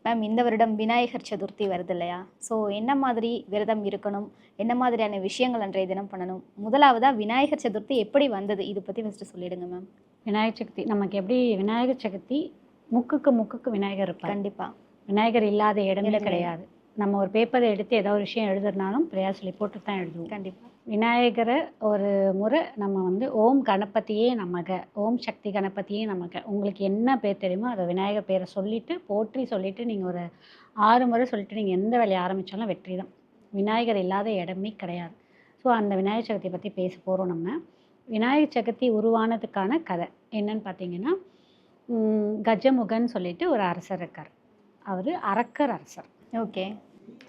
Ma'am இந்த வருடம் விநாயகர் சதுர்த்தி வருது இல்லையா? ஸோ என்ன மாதிரி விரதம் இருக்கணும்? என்ன மாதிரியான விஷயங்கள் அன்றைய தினம் பண்ணணும்? முதலாவதா விநாயகர் சதுர்த்தி எப்படி வந்தது? இத பத்தி ஃபர்ஸ்ட்டு சொல்லிடுங்க மேம். விநாயகர் சதுர்த்தி நமக்கு எப்படி விநாயகர் சதுர்த்தி முக்குக்கு முக்குக்கு விநாயகர் இருப்பார். கண்டிப்பா. விநாயகர் இல்லாத இடமே இடமே கிடையாது. நம்ம ஒரு பேப்பரை எடுத்து ஏதோ ஒரு விஷயம் எழுதுறதுனாலும் பிரேயர் சொல்லி போட்டு தான் எழுதுவோம். கண்டிப்பா. விநாயகரை ஒரு முறை நம்ம ஓம் கணபதியே நமக, ஓம் சக்தி கணபதியே நமக, உங்களுக்கு என்ன பேர் தெரியுமோ அதை விநாயகர் பேரை சொல்லிட்டு போற்றி சொல்லிட்டு நீங்கள் ஒரு 6 முறை சொல்லிட்டு நீங்கள் எந்த வேலையை ஆரம்பித்தாலும் வெற்றி தான். விநாயகர் இல்லாத இடமே கிடையாது. ஸோ அந்த விநாயகர் சதுர்த்தி பற்றி பேச போகிறோம் நம்ம. விநாயகர் சதுர்த்தி உருவானதுக்கான கதை என்னன்னு பார்த்தீங்கன்னா, கஜமுகன் சொல்லிட்டு ஒரு அரசர் இருக்கார். அவர் அரக்கர் அரசர். ஓகே.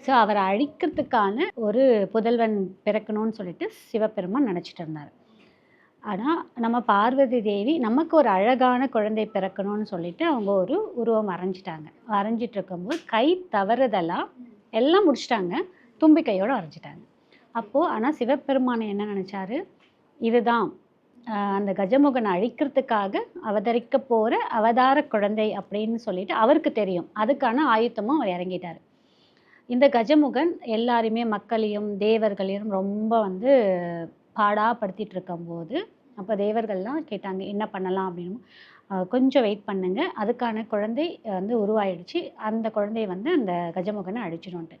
ஸோ அவரை அழிக்கிறதுக்கான ஒரு புதல்வன் பிறக்கணும்னு சொல்லிட்டு சிவபெருமான் நினச்சிட்டு இருந்தார். ஆனால் நம்ம பார்வதி தேவி நமக்கு ஒரு அழகான குழந்தை பிறக்கணும்னு சொல்லிட்டு அவங்க ஒரு உருவம் வரைஞ்சிட்டாங்க. வரைஞ்சிட்டு இருக்கும்போது கை தவறுதெல்லாம் எல்லாம் முடிச்சிட்டாங்க, தும்பி கையோடு வரைஞ்சிட்டாங்க. அப்போது ஆனால் சிவபெருமானை என்ன நினச்சாரு, இதுதான் அந்த கஜமுகனை அழிக்கிறதுக்காக அவதரிக்க போகிற அவதார குழந்தை அப்படின்னு சொல்லிட்டு அவருக்கு தெரியும். அதுக்கான ஆயுத்தமும் அவர் இறங்கிட்டார். இந்த கஜமுகன் எல்லாரையுமே மக்களையும் தேவர்களையும் ரொம்ப பாடாப்படுத்திட்டு இருக்கும்போது அப்போ தேவர்கள்லாம் கேட்டாங்க என்ன பண்ணலாம் அப்படின்னு. கொஞ்சம் வெயிட் பண்ணுங்க, அதுக்கான குழந்தை உருவாயிடுச்சு, அந்த குழந்தை அந்த கஜமுகனை அழிச்சிடும்ட்டு.